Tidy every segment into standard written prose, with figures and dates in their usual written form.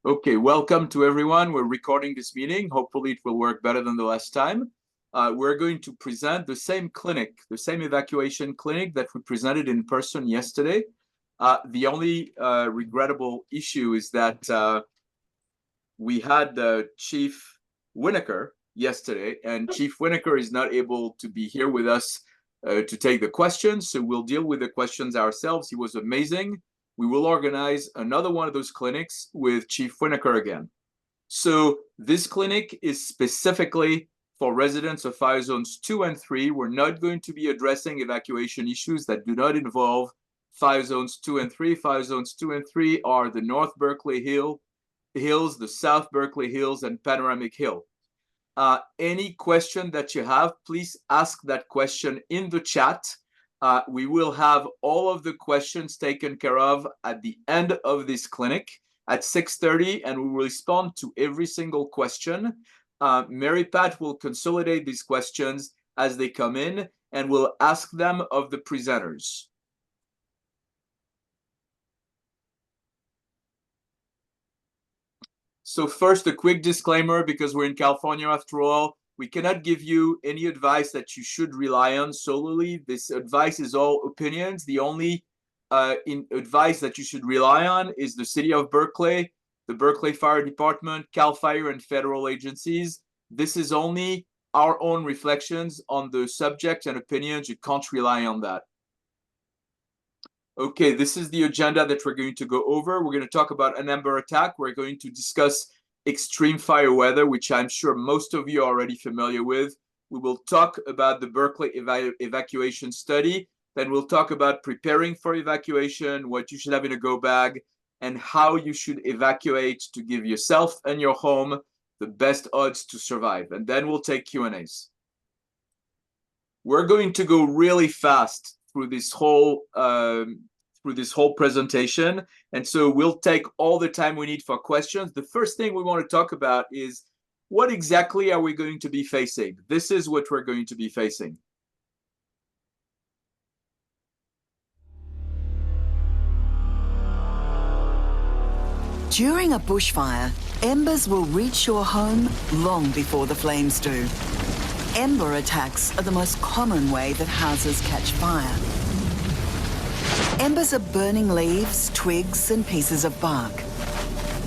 Okay, welcome to everyone. We're recording this meeting. Hopefully it will work better than the last time. We're going to present the same clinic, the same evacuation clinic that we presented in person yesterday. The only regrettable issue is that we had Chief Winokur yesterday, and Chief Winokur is not able to be here with us to take the questions, so we'll deal with the questions ourselves. He was amazing. We will organize another one of those clinics with Chief Winokur again. So this clinic is specifically for residents of Fire Zones 2 and 3. We're not going to be addressing evacuation issues that do not involve Fire Zones 2 and 3. Fire Zones 2 and 3 are the North Berkeley Hills, the South Berkeley Hills, and Panoramic Hill. Any question that you have, please ask that question in the chat. We will have all of the questions taken care of at the end of this clinic at 6:30, and we will respond to every single question. Mary Pat will consolidate these questions as they come in, and will ask them of the presenters. So first, a quick disclaimer, because we're in California after all. We cannot give you any advice that you should rely on solely. This advice is all opinions. The only advice that you should rely on is the City of Berkeley, the Berkeley Fire Department, CAL FIRE, and federal agencies. This is only our own reflections on the subject and opinions. You can't rely on that. Okay, this is the agenda that we're going to go over. We're going to talk about an Amber attack. We're going to discuss extreme fire weather, which I'm sure most of you are already familiar with. We will talk about the Berkeley evacuation study. Then we'll talk about preparing for evacuation, what you should have in a go bag, and how you should evacuate to give yourself and your home the best odds to survive. And then we'll take Q&As. We're going to go really fast through this whole presentation, and so we'll take all the time we need for questions. The first thing we want to talk about is what exactly are we going to be facing? This is what we're going to be facing. During a bushfire, embers will reach your home long before the flames do. Ember attacks are the most common way that houses catch fire. Embers are burning leaves, twigs, and pieces of bark.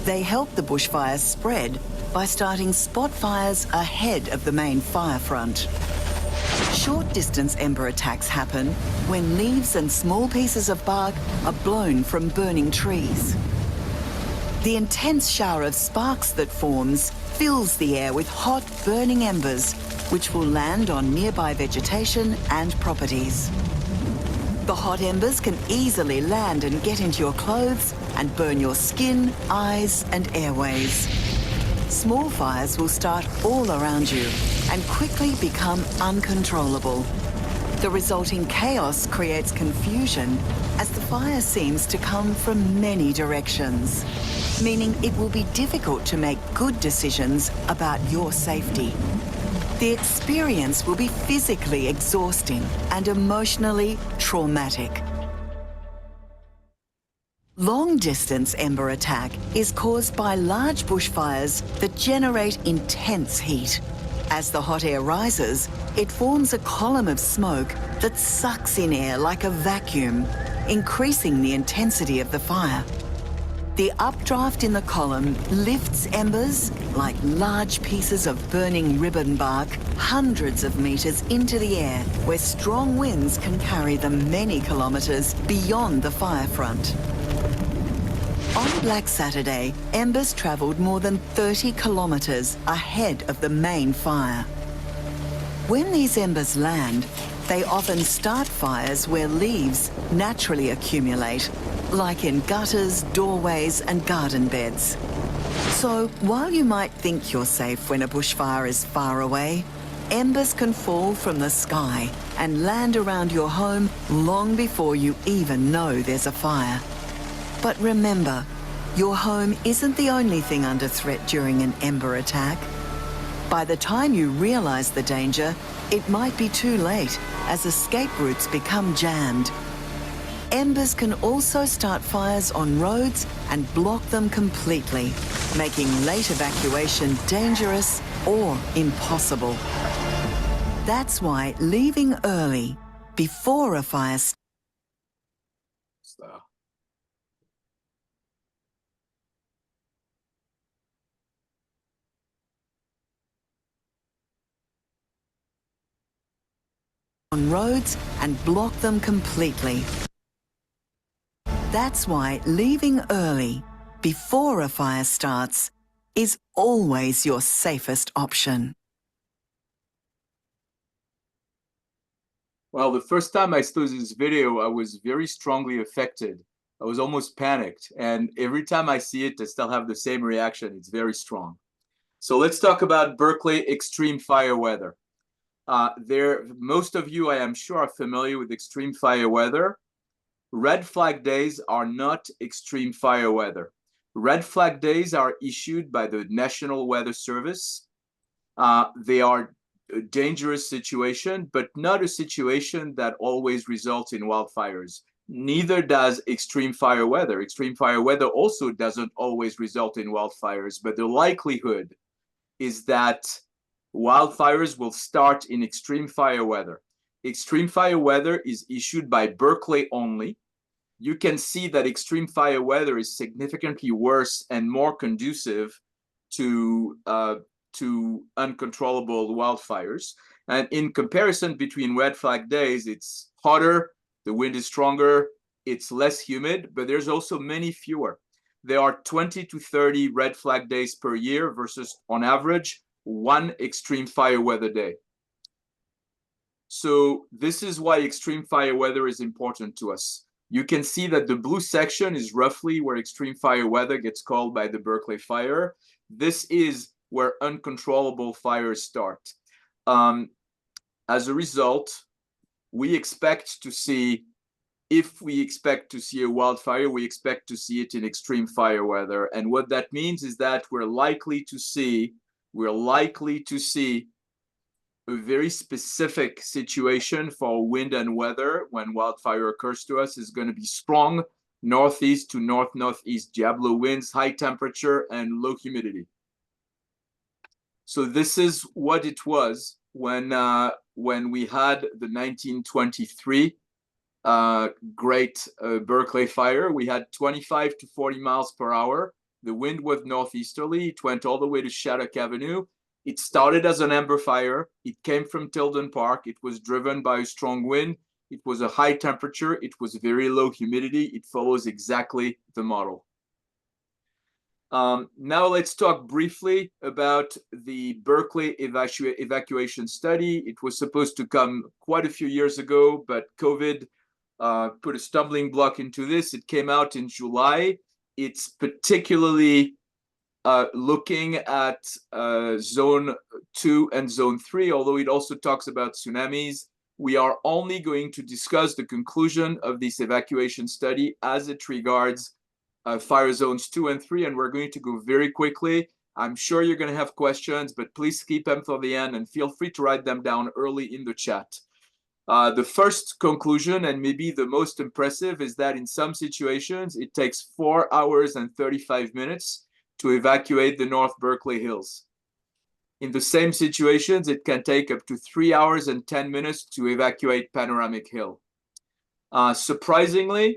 They help the bushfire spread by starting spot fires ahead of the main fire front. Short-distance ember attacks happen when leaves and small pieces of bark are blown from burning trees. The intense shower of sparks that forms fills the air with hot, burning embers, which will land on nearby vegetation and properties. The hot embers can easily land and get into your clothes and burn your skin, eyes, and airways. Small fires will start all around you and quickly become uncontrollable. The resulting chaos creates confusion as the fire seems to come from many directions, meaning it will be difficult to make good decisions about your safety. The experience will be physically exhausting and emotionally traumatic. Long-distance ember attack is caused by large bushfires that generate intense heat. As the hot air rises, it forms a column of smoke that sucks in air like a vacuum, increasing the intensity of the fire. The updraft in the column lifts embers, like large pieces of burning ribbon bark, hundreds of meters into the air, where strong winds can carry them many kilometers beyond the fire front. On Black Saturday, embers traveled more than 30 kilometers ahead of the main fire. When these embers land, they often start fires where leaves naturally accumulate, like in gutters, doorways, and garden beds. So while you might think you're safe when a bushfire is far away, embers can fall from the sky and land around your home long before you even know there's a fire. But remember, your home isn't the only thing under threat during an ember attack. By the time you realize the danger, it might be too late as escape routes become jammed. embers can also start fires on roads and block them completely, making late evacuation dangerous or impossible. That's why leaving early, before a fire on roads and block them completely. That's why leaving early, before a fire starts, is always your safest option. Well, the first time I saw this video, I was very strongly affected. I was almost panicked. And every time I see it, I still have the same reaction. It's very strong. So let's talk about Berkeley extreme fire weather. Most of you, I am sure, are familiar with extreme fire weather. Red flag days are not extreme fire weather. Red flag days are issued by the National Weather Service. They are a dangerous situation, but not a situation that always results in wildfires. Neither does extreme fire weather. Extreme fire weather also doesn't always result in wildfires, but the likelihood is that wildfires will start in extreme fire weather. Extreme fire weather is issued by Berkeley only. You can see that extreme fire weather is significantly worse and more conducive to uncontrollable wildfires. And in comparison between red flag days, it's hotter, the wind is stronger, it's less humid, but there's also many fewer. There are 20 to 30 red flag days per year versus, on average, one extreme fire weather day. So this is why extreme fire weather is important to us. You can see that the blue section is roughly where extreme fire weather gets called by the Berkeley Fire. This is where uncontrollable fires start. As a result, we expect to see, if we expect to see a wildfire, we expect to see it in extreme fire weather. And what that means is that we're likely to see a very specific situation for wind and weather when wildfire occurs to us is going to be strong northeast to north-northeast Diablo winds, high temperature, and low humidity. So this is what it was when we had the 1923 great Berkeley fire. We had 25 to 40 miles per hour. The wind was northeasterly. It went all the way to Shattuck Avenue. It started as an ember fire. It came from Tilden Park. It was driven by a strong wind. It was a high temperature. It was very low humidity. It follows exactly the model. Now let's talk briefly about the Berkeley evacuation study. It was supposed to come quite a few years ago, but COVID put a stumbling block into this. It came out in July. It's particularly looking at zone 2 and zone 3, although it also talks about tsunamis. We are only going to discuss the conclusion of this evacuation study as it regards fire zones 2 and 3, and we're going to go very quickly. I'm sure you're going to have questions, but please keep them for the end and feel free to write them down early in the chat. The first conclusion, and maybe the most impressive, is that in some situations, it takes 4 hours and 35 minutes to evacuate the North Berkeley Hills. In the same situations, it can take up to 3 hours and 10 minutes to evacuate Panoramic Hill. Surprisingly,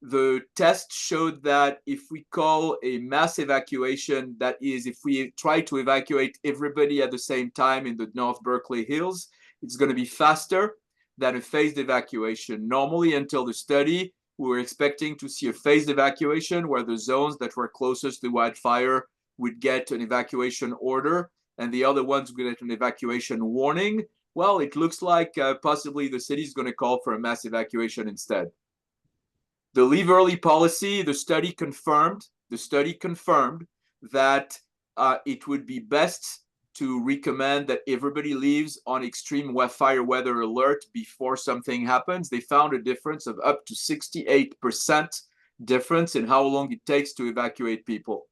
the test showed that if we call a mass evacuation, that is, if we try to evacuate everybody at the same time in the North Berkeley Hills, it's going to be faster than a phased evacuation. Normally, until the study, we were expecting to see a phased evacuation where the zones that were closest to wildfire would get an evacuation order and the other ones would get an evacuation warning. Well, it looks like possibly the city is going to call for a mass evacuation instead. The leave early policy, the study confirmed that it would be best to recommend that everybody leaves on extreme fire weather alert before something happens. They found a difference of up to 68% difference in how long it takes to evacuate people.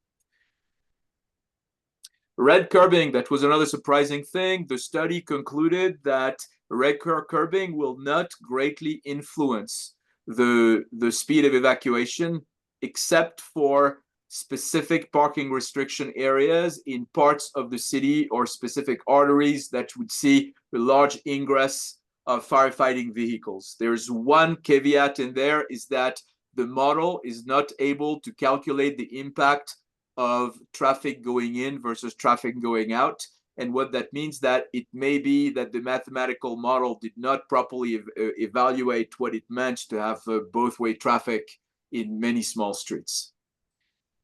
Red curbing, that was another surprising thing. The study concluded that red curbing will not greatly influence the speed of evacuation, except for specific parking restriction areas in parts of the city or specific arteries that would see a large ingress of firefighting vehicles. There's one caveat in there, is that the model is not able to calculate the impact of traffic going in versus traffic going out. And what that means, that it may be that the mathematical model did not properly evaluate what it meant to have both-way traffic in many small streets.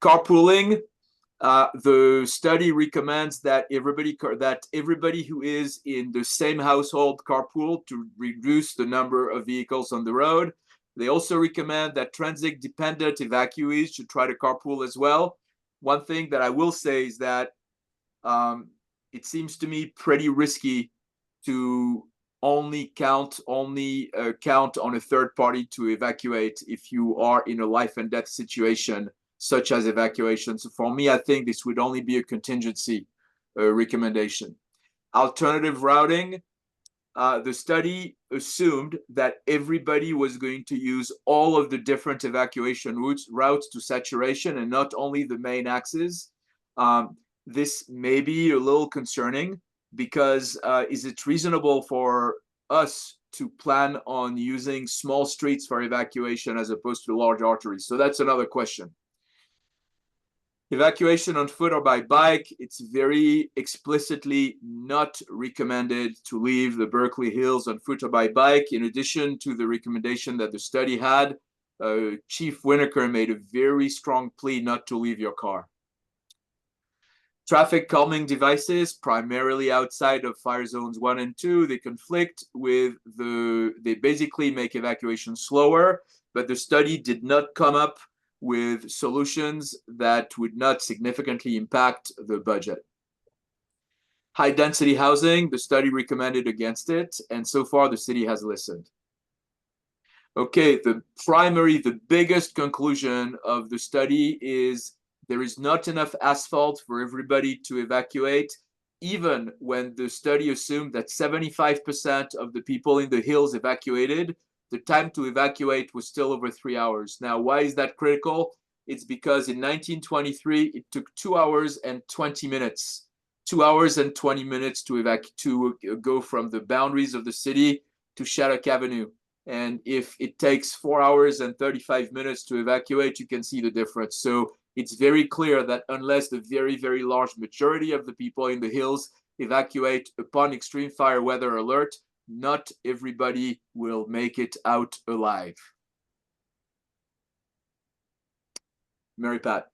Carpooling, the study recommends that everybody who is in the same household carpool to reduce the number of vehicles on the road. They also recommend that transit-dependent evacuees should try to carpool as well. One thing that I will say is that it seems to me pretty risky to only count on a third party to evacuate if you are in a life and death situation, such as evacuation. So for me, I think this would only be a contingency recommendation. Alternative routing, the study assumed that everybody was going to use all of the different evacuation routes to saturation and not only the main axes. This may be a little concerning, because is it reasonable for us to plan on using small streets for evacuation as opposed to large arteries? So that's another question. Evacuation on foot or by bike, it's very explicitly not recommended to leave the Berkeley Hills on foot or by bike. In addition to the recommendation that the study had, Chief Winokur made a very strong plea not to leave your car. Traffic calming devices, primarily outside of fire zones 1 and 2, they conflict with they basically make evacuation slower, but the study did not come up with solutions that would not significantly impact the budget. High density housing, the study recommended against it, and so far the city has listened. Okay, the biggest conclusion of the study is there is not enough asphalt for everybody to evacuate, even when the study assumed that 75% of the people in the hills evacuated. The time to evacuate was still over 3 hours. Now, why is that critical? It's because in 1923, it took 2 hours and 20 minutes. 2 hours and 20 minutes to go from the boundaries of the city to Shattuck Avenue. And if it takes 4 hours and 35 minutes to evacuate, you can see the difference. So it's very clear that unless the very, very large majority of the people in the hills evacuate upon extreme fire weather alert, not everybody will make it out alive. Mary Pat.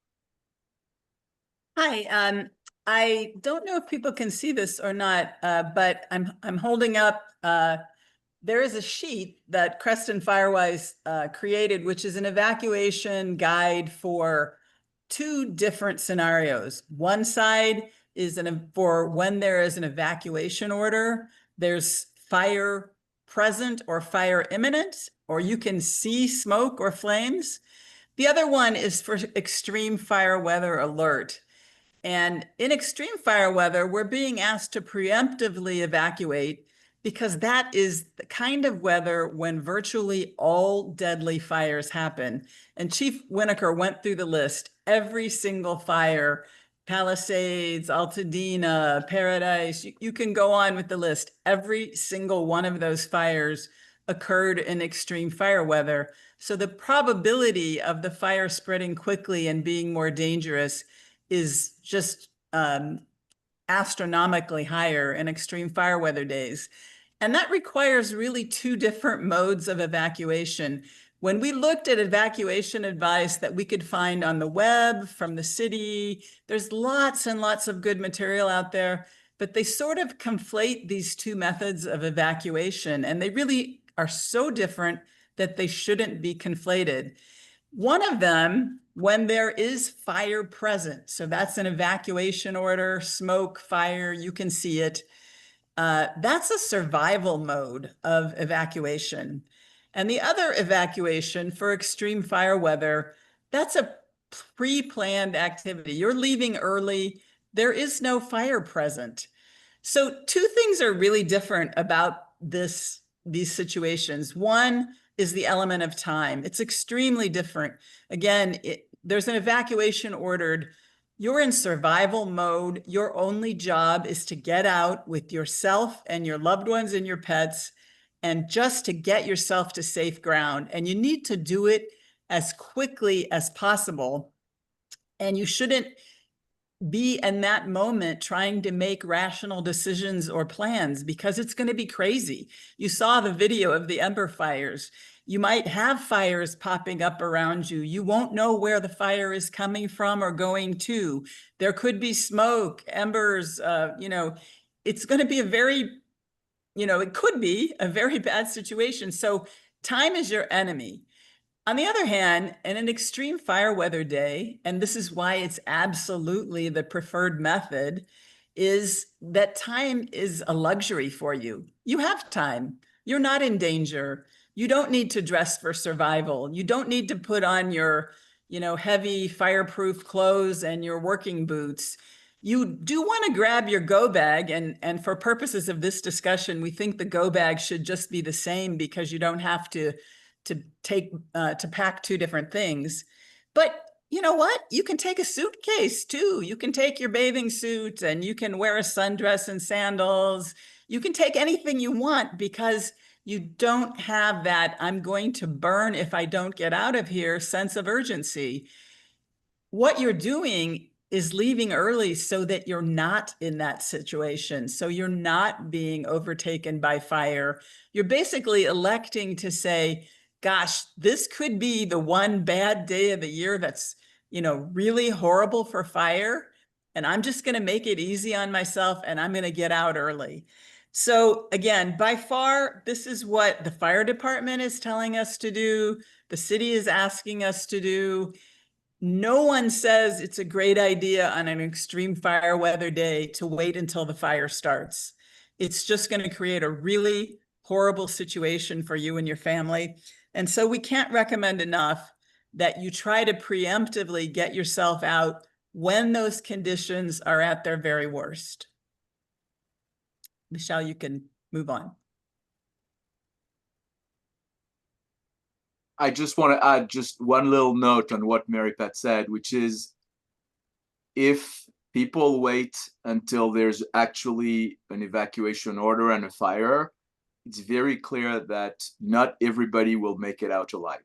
Hi, I don't know if people can see this or not, but I'm holding up, there is a sheet that Creston Firewise created, which is an evacuation guide for 2 different scenarios. One side is for when there is an evacuation order, there's fire present or fire imminent, or you can see smoke or flames. The other one is for extreme fire weather alert. And in extreme fire weather, we're being asked to preemptively evacuate because that is the kind of weather when virtually all deadly fires happen. And Chief Winokur went through the list, every single fire, Palisades, Altadena, Paradise, you can go on with the list. Every single one of those fires occurred in extreme fire weather. So the probability of the fire spreading quickly and being more dangerous is just astronomically higher in extreme fire weather days. And that requires really 2 different modes of evacuation. When we looked at evacuation advice that we could find on the web from the city, there's lots and lots of good material out there, but they sort of conflate these 2 methods of evacuation, and they really are so different that they shouldn't be conflated. One of them, when there is fire present, so that's an evacuation order, smoke, fire, you can see it. That's a survival mode of evacuation. And the other evacuation for extreme fire weather, that's a pre-planned activity. You're leaving early. There is no fire present. So 2 things are really different about these situations. One, is the element of time. It's extremely different. Again, there's an evacuation ordered. You're in survival mode. Your only job is to get out with yourself and your loved ones and your pets, and just to get yourself to safe ground. And you need to do it as quickly as possible. And you shouldn't be in that moment trying to make rational decisions or plans, because it's going to be crazy. You saw the video of the Ember fires. You might have fires popping up around you. You won't know where the fire is coming from or going to. There could be smoke, embers, it's going to be a very, it could be a very bad situation. So time is your enemy. On the other hand, in an extreme fire weather day, and this is why it's absolutely the preferred method, is that time is a luxury for you. You have time. You're not in danger. You don't need to dress for survival. You don't need to put on your, heavy fireproof clothes and your working boots. You do want to grab your go bag, and for purposes of this discussion, we think the go bag should just be the same, because you don't have to pack two different things. But you know what? You can take a suitcase too. You can take your bathing suit, and you can wear a sundress and sandals. You can take anything you want, because you don't have that "I'm going to burn if I don't get out of here" sense of urgency. What you're doing is leaving early so that you're not in that situation. So you're not being overtaken by fire. You're basically electing to say, gosh, this could be the one bad day of the year that's, really horrible for fire. And I'm just going to make it easy on myself, and I'm going to get out early. So again, by far, this is what the fire department is telling us to do. The city is asking us to do. No one says it's a great idea on an extreme fire weather day to wait until the fire starts. It's just going to create a really horrible situation for you and your family. And so we can't recommend enough that you try to preemptively get yourself out when those conditions are at their very worst. Michelle, you can move on. I just want to add just one little note on what Mary Pat said, which is, if people wait until there's actually an evacuation order and a fire, it's very clear that not everybody will make it out alive.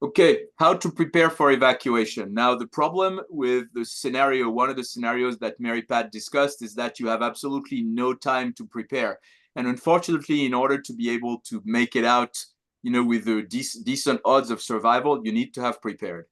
Okay, how to prepare for evacuation. Now, the problem with the scenario, one of the scenarios that Mary Pat discussed, is that you have absolutely no time to prepare. And unfortunately, in order to be able to make it out, with the decent odds of survival, you need to have prepared.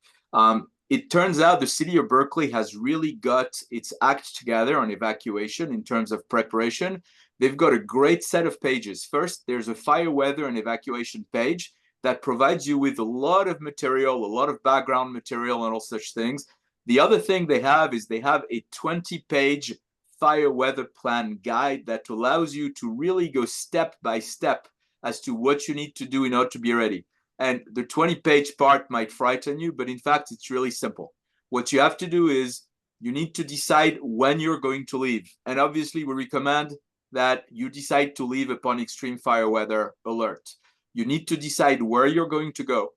It turns out the city of Berkeley has really got its act together on evacuation in terms of preparation. They've got a great set of pages. First, there's a fire weather and evacuation page that provides you with a lot of material, a lot of background material and all such things. The other thing they have is they have a 20-page fire weather plan guide that allows you to really go step by step as to what you need to do in order to be ready. And the 20-page part might frighten you, but in fact, it's really simple. What you have to do is you need to decide when you're going to leave. And obviously, we recommend that you decide to leave upon extreme fire weather alert. You need to decide where you're going to go.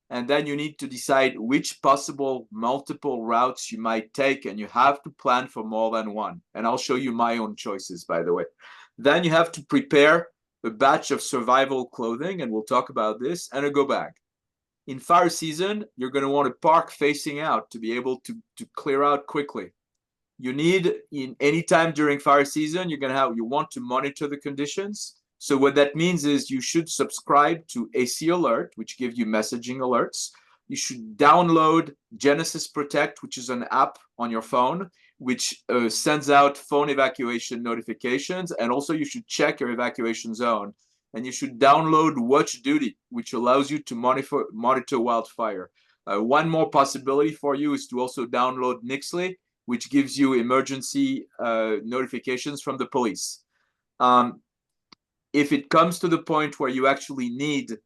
And then you need to decide which possible multiple routes you might take. And you have to plan for more than one. And I'll show you my own choices, by the way. Then you have to prepare a batch of survival clothing, and we'll talk about this, and a go bag. In fire season, you're going to want to park facing out to be able to clear out quickly. You need, in any time during fire season, you want to monitor the conditions. So what that means is you should subscribe to AC Alert, which gives you messaging alerts. You should download Genesis Protect, which is an app on your phone, which sends out phone evacuation notifications. And also you should check your evacuation zone. And you should download Watch Duty, which allows you to monitor wildfire. One more possibility for you is to also download Nixley, which gives you emergency notifications from the police. If it comes to the point where you actually need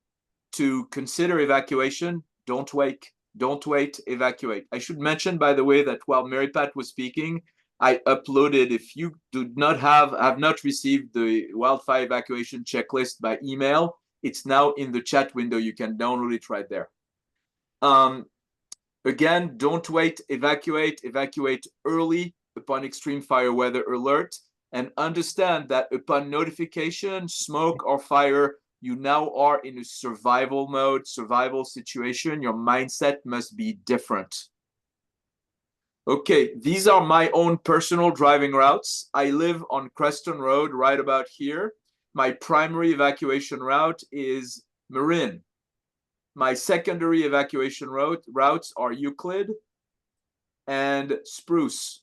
to consider evacuation, don't wait. Don't wait, evacuate. I should mention, by the way, that while Mary Pat was speaking, I uploaded, if you have not received the wildfire evacuation checklist by email, It's now in the chat window. You can download it right there. Again, don't wait, evacuate early upon extreme fire weather alert, and understand that upon notification, smoke or fire, you now are in a survival mode, survival situation. Your mindset must be different. Okay, these are my own personal driving routes. I live on Creston Road, right about here. My primary evacuation route is Marin. My secondary evacuation routes are Euclid and Spruce.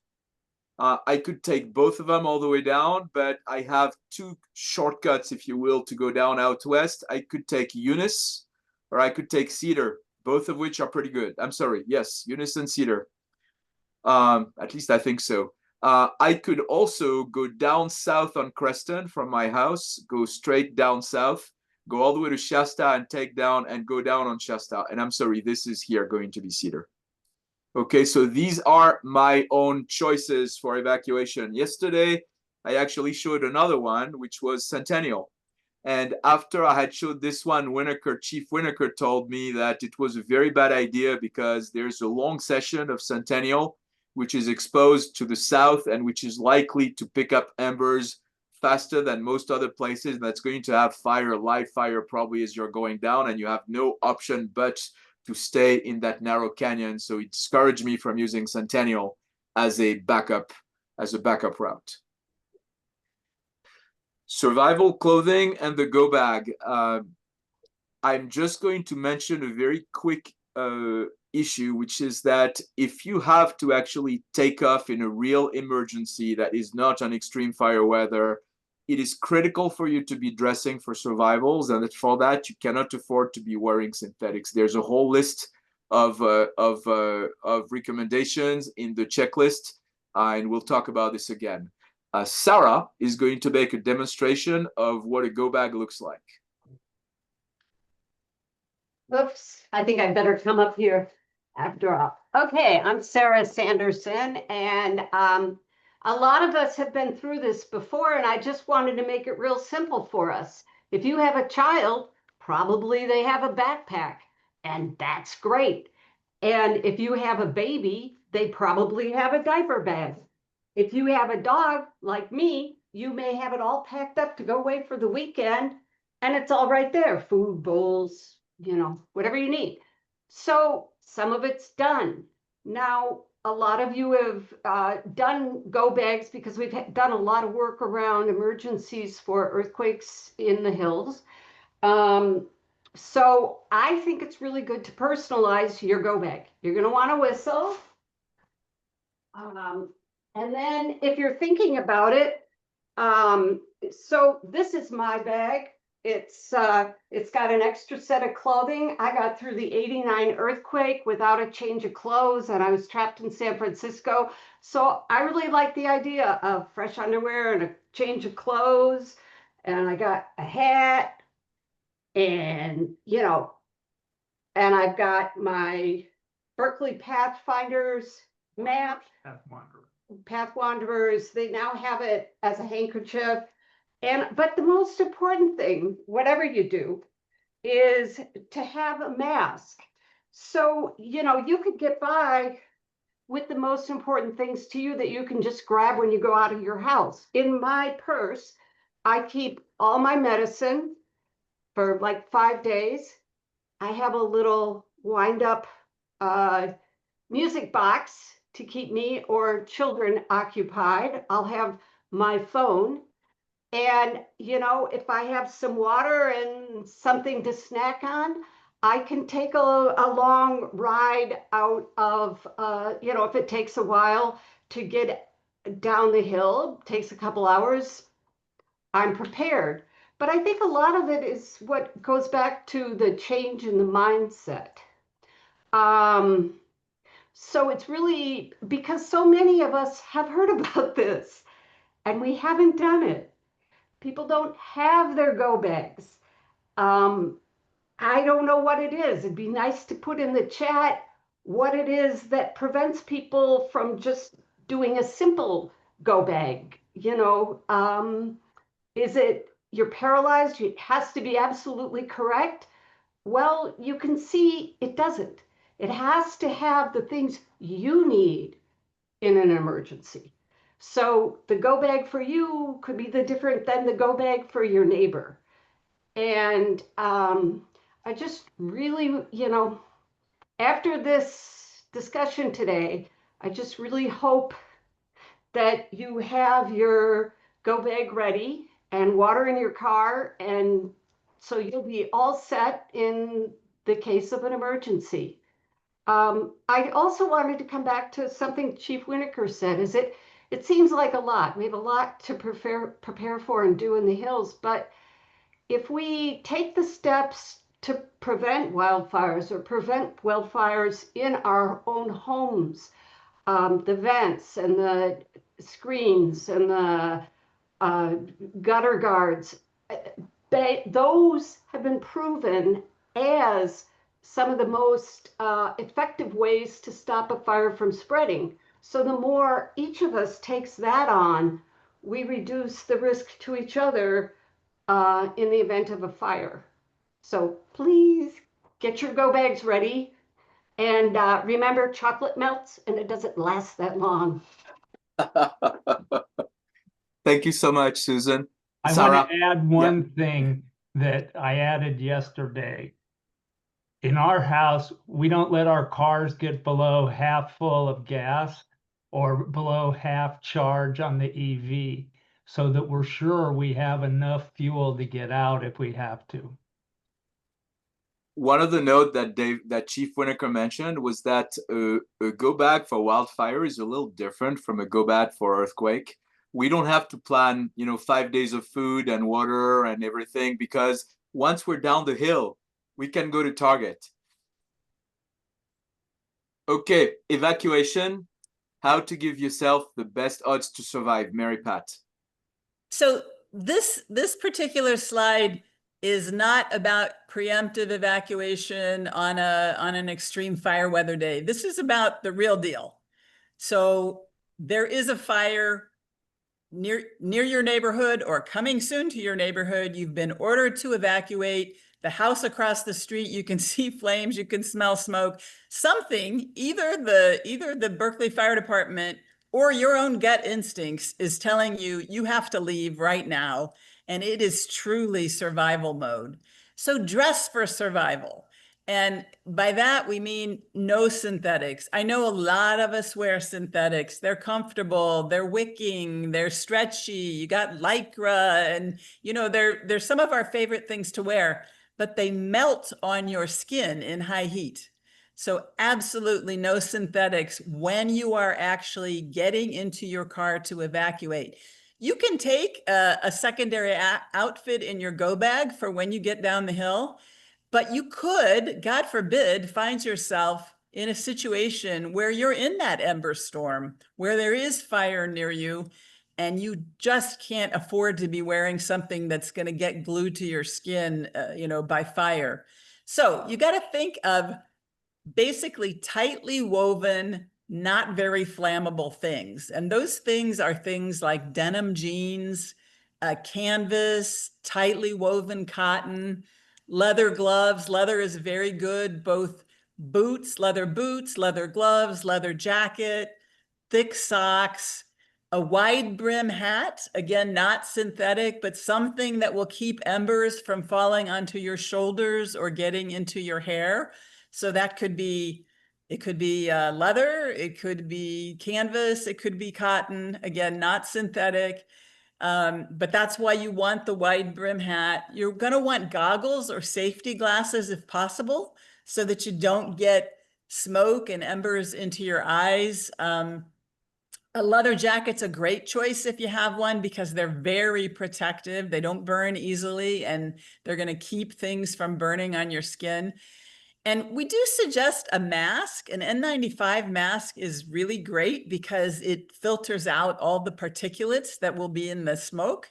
I could take both of them all the way down, but I have two shortcuts, if you will, to go down out west. I could take Eunice, or I could take Cedar, both of which are pretty good. I'm sorry, yes, Eunice and Cedar. At least I think so. I could also go down south on Creston from my house, go straight down south, go all the way to Shasta and take down and go down on Shasta. And I'm sorry, this is here going to be Cedar. Okay, so these are my own choices for evacuation. Yesterday, I actually showed another one, which was Centennial. And after I had showed this one, Chief Winokur told me that it was a very bad idea because there's a long session of Centennial, which is exposed to the south and which is likely to pick up embers faster than most other places. That's going to have live fire probably as you're going down, and you have no option but to stay in that narrow canyon. So it discouraged me from using Centennial as a backup route. Survival clothing and the go bag. I'm just going to mention a very quick issue, which is that if you have to actually take off in a real emergency that is not on extreme fire weather, it is critical for you to be dressing for survivals, and for that you cannot afford to be wearing synthetics. There's a whole list of recommendations in the checklist, and we'll talk about this again. Sarah is going to make a demonstration of what a go bag looks like. Oops, I think I better come up here after all. Okay, I'm Sarah Sanderson, and a lot of us have been through this before, and I just wanted to make it real simple for us. If you have a child, probably they have a backpack, and that's great. And if you have a baby, they probably have a diaper bag. If you have a dog like me, you may have it all packed up to go away for the weekend, and it's all right there, food, bowls, you know, whatever you need. So some of it's done. Now, a lot of you have done go bags because we've done a lot of work around emergencies for earthquakes in the hills. So I think it's really good to personalize your go bag. You're going to want to whistle. And then if you're thinking about it, so this is my bag. It's got an extra set of clothing. I got through the '89 earthquake without a change of clothes, and I was trapped in San Francisco. So I really like the idea of fresh underwear and a change of clothes. And I got a hat, and you know, and I've got my Berkeley Pathfinders map. Path Wanderers. They now have it as a handkerchief. But the most important thing, whatever you do, is to have a mask. So, you know, you could get by with the most important things to you that you can just grab when you go out of your house. In my purse, I keep all my medicine for like 5 days. I have a little wind up music box to keep me or children occupied. I'll have my phone. And, you know, if I have some water and something to snack on, I can take a long ride out of, you know, if it takes a while to get down the hill, takes a couple hours, I'm prepared. But I think a lot of it is what goes back to the change in the mindset. So it's really because so many of us have heard about this and we haven't done it. People don't have their go bags. I don't know what it is. It'd be nice to put in the chat what it is that prevents people from just doing a simple go bag. You know, is it you're paralyzed, it has to be absolutely correct. Well, you can see it doesn't. It has to have the things you need in an emergency. So the go bag for you could be the different than the go bag for your neighbor. And I just really, after this discussion today, I just really hope that you have your go bag ready and water in your car, and so you'll be all set in the case of an emergency. I also wanted to come back to something Chief Winokur said, is it seems like a lot. We have a lot to prepare for and do in the hills, but if we take the steps to prevent wildfires or prevent wildfires in our own homes, the vents and the screens and the gutter guards, those have been proven as some of the most effective ways to stop a fire from spreading. So the more each of us takes that on, we reduce the risk to each other in the event of a fire. So please get your go bags ready. And remember, chocolate melts and it doesn't last that long. Thank you so much, Susan. I Sarah? want to add one thing that I added yesterday. In our house, we don't let our cars get below half full of gas or below half charge on the EV, so that we're sure we have enough fuel to get out if we have to. One of the note that Chief Winokur mentioned was that a go bag for wildfire is a little different from a go bag for earthquake. We don't have to plan, 5 days of food and water and everything, because once we're down the hill, we can go to Target. Okay, evacuation, how to give yourself the best odds to survive, Mary Pat. So this particular slide is not about preemptive evacuation on an extreme fire weather day. This is about the real deal. So there is a fire near your neighborhood or coming soon to your neighborhood. You've been ordered to evacuate. The house across the street, you can see flames, you can smell smoke. Something, either the Berkeley Fire Department or your own gut instincts is telling you you have to leave right now, and it is truly survival mode. So dress for survival. And by that, we mean no synthetics. I know a lot of us wear synthetics. They're comfortable, they're wicking, they're stretchy. You got Lycra, and they're some of our favorite things to wear, but they melt on your skin in high heat. So absolutely no synthetics when you are actually getting into your car to evacuate. You can take a secondary outfit in your go bag for when you get down the hill, but you could, God forbid, find yourself in a situation where you're in that ember storm, where there is fire near you, and you just can't afford to be wearing something that's going to get glued to your skin, by fire. So you got to think of basically tightly woven, not very flammable things. And those things are things like denim jeans, canvas, tightly woven cotton, leather gloves. Leather is very good, both leather boots, leather gloves, leather jacket, thick socks, a wide brim hat, again, not synthetic, but something that will keep embers from falling onto your shoulders or getting into your hair. So it could be leather, it could be canvas, it could be cotton, again, not synthetic. But that's why you want the wide brim hat. You're going to want goggles or safety glasses if possible, so that you don't get smoke and embers into your eyes. A leather jacket's a great choice if you have one, because they're very protective. They don't burn easily, and they're going to keep things from burning on your skin. And we do suggest a mask. An N95 mask is really great because it filters out all the particulates that will be in the smoke.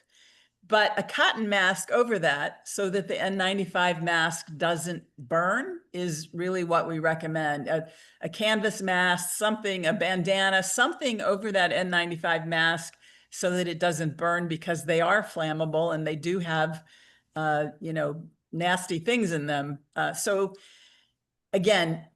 But a cotton mask over that, so that the N95 mask doesn't burn, is really what we recommend. A canvas mask, a bandana, something over that N95 mask so that it doesn't burn, because they are flammable and they do have, nasty things in them. So again,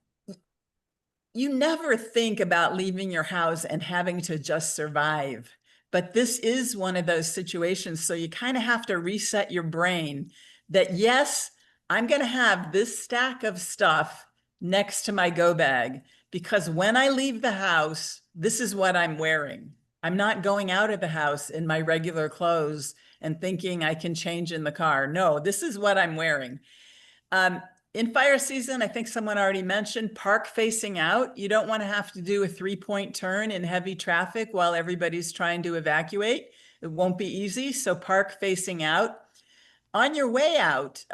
you never think about leaving your house and having to just survive. But this is one of those situations. So you kind of have to reset your brain that, yes, I'm going to have this stack of stuff next to my go bag, because when I leave the house, this is what I'm wearing. I'm not going out of the house in my regular clothes and thinking I can change in the car. No, this is what I'm wearing. In fire season, I think someone already mentioned park facing out. You don't want to have to do a 3-point turn in heavy traffic while everybody's trying to evacuate. It won't be easy, so park facing out. On your way out,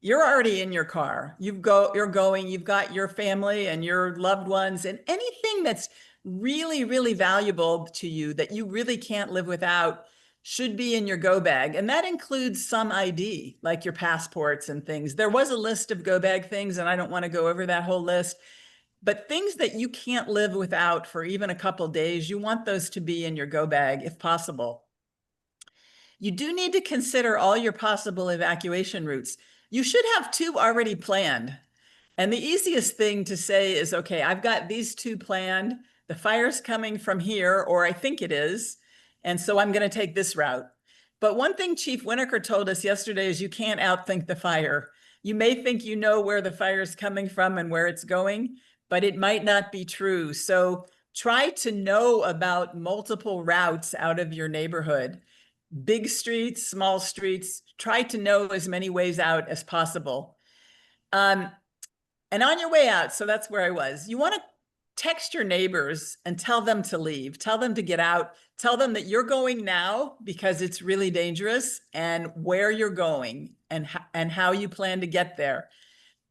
you're already in your car. You've got your family and your loved ones, and anything that's really, really valuable to you that you really can't live without should be in your go bag. And that includes some ID, like your passports and things. There was a list of go bag things, and I don't want to go over that whole list, but things that you can't live without for even a couple days, you want those to be in your go bag if possible. You do need to consider all your possible evacuation routes. You should have 2 already planned. And the easiest thing to say is, okay, I've got these 2 planned. The fire's coming from here, or I think it is. And so I'm going to take this route. But one thing Chief Winokur told us yesterday is you can't outthink the fire. You may think you know where the fire is coming from and where it's going, but it might not be true. So try to know about multiple routes out of your neighborhood. Big streets, small streets, try to know as many ways out as possible. And on your way out, so that's where I was, you want to text your neighbors and tell them to leave, tell them to get out, tell them that you're going now because it's really dangerous, and where you're going and how you plan to get there.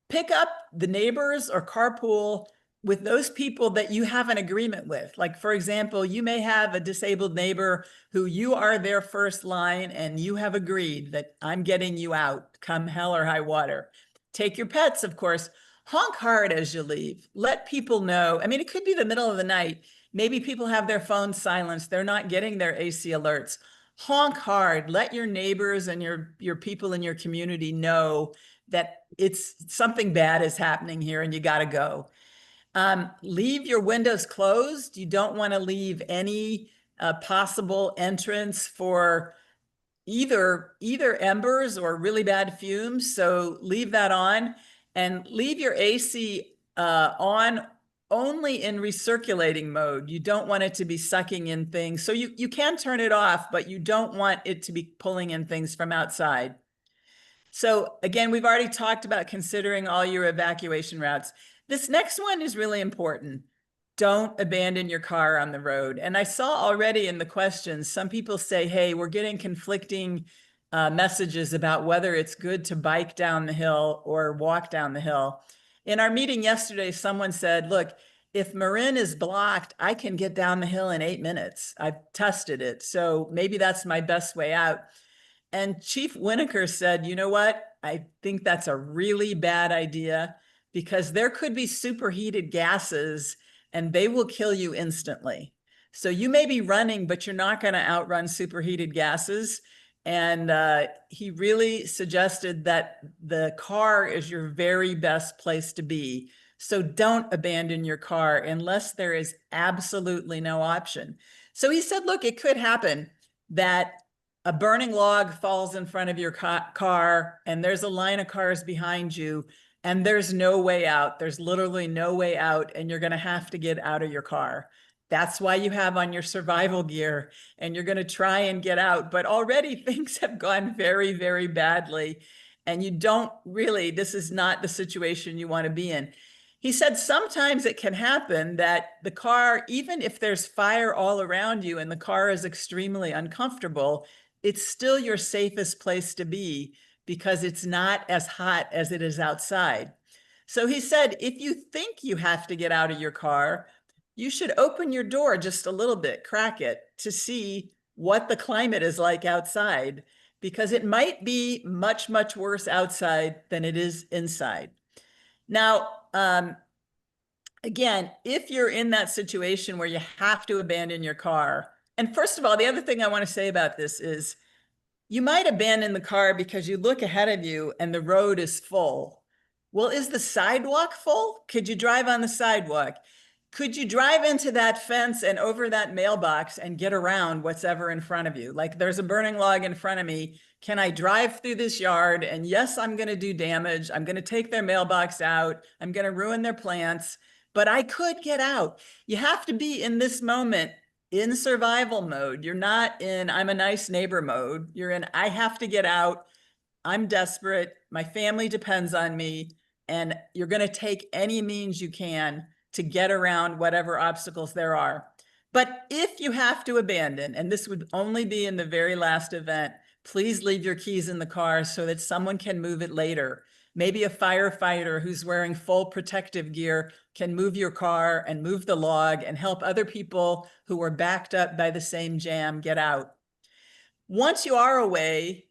Pick up the neighbors or carpool with those people that you have an agreement with. Like, for example, you may have a disabled neighbor who you are their first line, and you have agreed that I'm getting you out, come hell or high water. Take your pets, of course. Honk hard as you leave. Let people know. I mean, it could be the middle of the night. Maybe people have their phones silenced. They're not getting their AC alerts. Honk hard. Let your neighbors and your people in your community know that it's something bad is happening here and you got to go. Leave your windows closed. You don't want to leave any possible entrance for either embers or really bad fumes. So leave that on, and leave your AC on only in recirculating mode. You don't want it to be sucking in things. So you can turn it off, but you don't want it to be pulling in things from outside. So again, we've already talked about considering all your evacuation routes. This next one is really important. Don't abandon your car on the road. And I saw already in the questions, some people say, hey, we're getting conflicting messages about whether it's good to bike down the hill or walk down the hill. In our meeting yesterday, someone said, look, if Marin is blocked, I can get down the hill in 8 minutes. I've tested it. So maybe that's my best way out. And Chief Winokur said, you know what? I think that's a really bad idea, because there could be superheated gases and they will kill you instantly. So you may be running, but you're not going to outrun superheated gases. And he really suggested that the car is your very best place to be. So don't abandon your car unless there is absolutely no option. So he said, look, it could happen that a burning log falls in front of your car and there's a line of cars behind you and there's no way out. There's literally no way out, and you're going to have to get out of your car. That's why you have on your survival gear, and you're going to try and get out. But already things have gone very, very badly, and you don't really, this is not the situation you want to be in. He said sometimes it can happen that the car, even if there's fire all around you and the car is extremely uncomfortable, it's still your safest place to be because it's not as hot as it is outside. So he said, if you think you have to get out of your car, you should open your door just a little bit, crack it, to see what the climate is like outside, because it might be much, much worse outside than it is inside. Now, again, if you're in that situation where you have to abandon your car, and first of all, the other thing I want to say about this is you might abandon the car because you look ahead of you and the road is full. Well, is the sidewalk full? Could you drive on the sidewalk? Could you drive into that fence and over that mailbox and get around what's ever in front of you? Like, there's a burning log in front of me. Can I drive through this yard? And yes, I'm going to do damage. I'm going to take their mailbox out. I'm going to ruin their plants, but I could get out. You have to be in this moment in survival mode. You're not in I'm a nice neighbor mode. You're in I have to get out. I'm desperate. My family depends on me. And you're going to take any means you can to get around whatever obstacles there are. But if you have to abandon, and this would only be in the very last event, please leave your keys in the car so that someone can move it later. Maybe a firefighter who's wearing full protective gear can move your car and move the log and help other people who are backed up by the same jam get out. Once you are away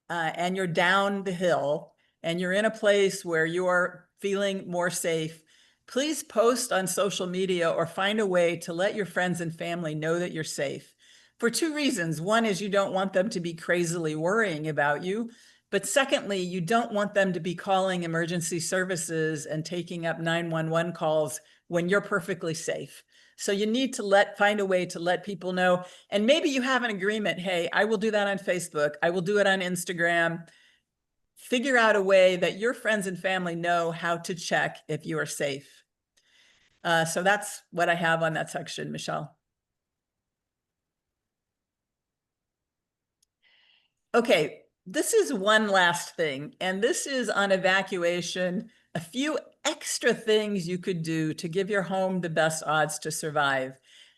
and you're down the hill and you're in a place where you're feeling more safe, please post on social media or find a way to let your friends and family know that you're safe. For two reasons. One is you don't want them to be crazily worrying about you. But secondly, you don't want them to be calling emergency services and taking up 911 calls when you're perfectly safe. So you need to find a way to let people know. And maybe you have an agreement. Hey, I will do that on Facebook. I will do it on Instagram. Figure out a way that your friends and family know how to check if you are safe. So that's what I have on that section, Michelle. Okay, this is one last thing, and this is on evacuation, a few extra things you could do to give your home the best odds to survive.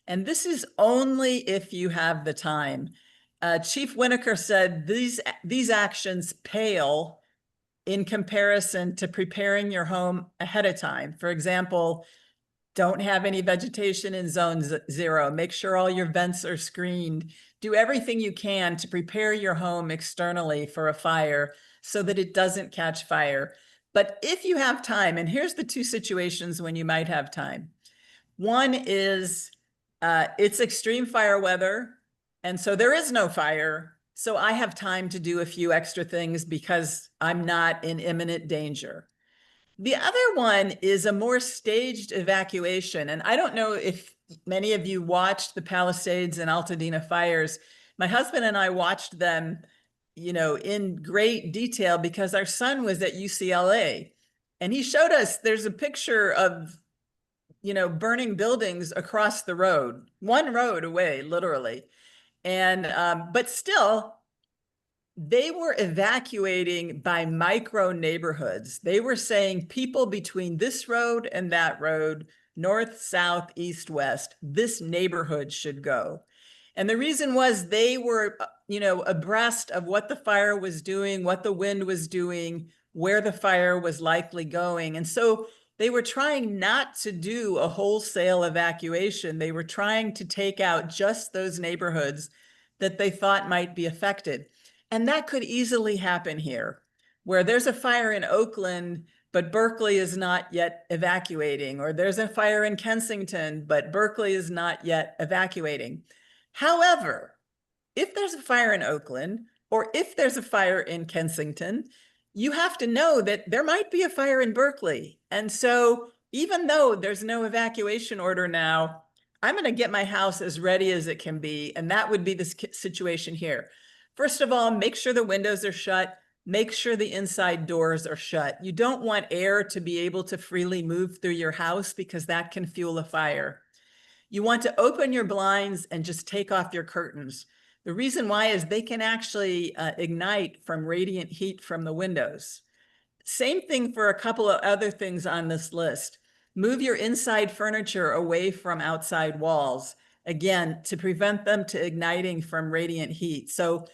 And this is only if you have the time. Chief Winokur said these actions pale in comparison to preparing your home ahead of time. For example, don't have any vegetation in zone 0. Make sure all your vents are screened. Do everything you can to prepare your home externally for a fire so that it doesn't catch fire. But if you have time, and here's the two situations when you might have time. One is it's extreme fire weather, and so there is no fire. So I have time to do a few extra things because I'm not in imminent danger. The other one is a more staged evacuation. And I don't know if many of you watched the Palisades and Altadena fires. My husband and I watched them, in great detail because our son was at UCLA. And he showed us, there's a picture of, burning buildings across the road, one road away, literally. And, but still, they were evacuating by micro neighborhoods. They were saying people between this road and that road, north, south, east, west, this neighborhood should go. And the reason was they were, abreast of what the fire was doing, what the wind was doing, where the fire was likely going. And so they were trying not to do a wholesale evacuation. They were trying to take out just those neighborhoods that they thought might be affected. And that could easily happen here, where there's a fire in Oakland, but Berkeley is not yet evacuating, or there's a fire in Kensington, but Berkeley is not yet evacuating. However, if there's a fire in Oakland, or if there's a fire in Kensington, you have to know that there might be a fire in Berkeley. And so even though there's no evacuation order now, I'm going to get my house as ready as it can be. And that would be the situation here. First of all, make sure the windows are shut. Make sure the inside doors are shut. You don't want air to be able to freely move through your house because that can fuel a fire. You want to open your blinds and just take off your curtains. The reason why is they can actually ignite from radiant heat from the windows. Same thing for a couple of other things on this list. Move your inside furniture away from outside walls, again, to prevent them to igniting from radiant heat. So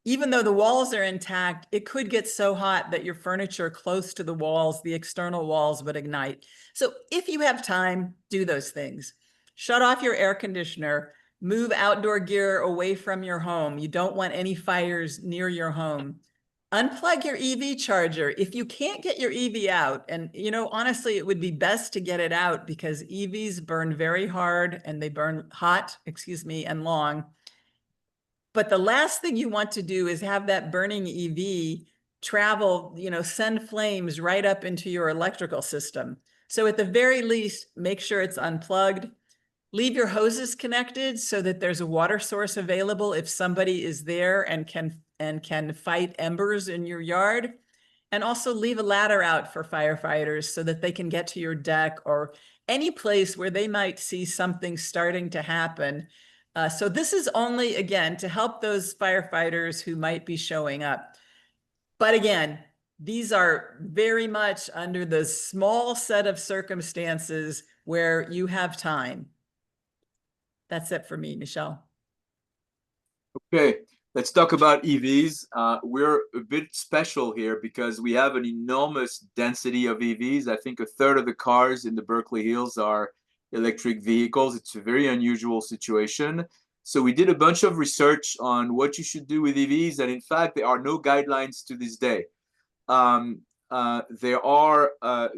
even though the walls are intact, it could get so hot that your furniture close to the walls, the external walls, would ignite. So if you have time, do those things. Shut off your air conditioner, move outdoor gear away from your home. You don't want any fires near your home. Unplug your EV charger. If you can't get your EV out, and honestly, it would be best to get it out because EVs burn very hard and they burn hot, and long. But the last thing you want to do is have that burning EV travel, send flames right up into your electrical system. So at the very least, make sure it's unplugged. Leave your hoses connected so that there's a water source available if somebody is there and can fight embers in your yard. And also leave a ladder out for firefighters so that they can get to your deck or any place where they might see something starting to happen. So this is only, again, to help those firefighters who might be showing up. But again, these are very much under the small set of circumstances where you have time. That's it for me, Michelle. Okay, let's talk about EVs. We're a bit special here because we have an enormous density of EVs. I think a third of the cars in the Berkeley Hills are electric vehicles. It's a very unusual situation. So we did a bunch of research on what you should do with EVs, and in fact, there are no guidelines to this day.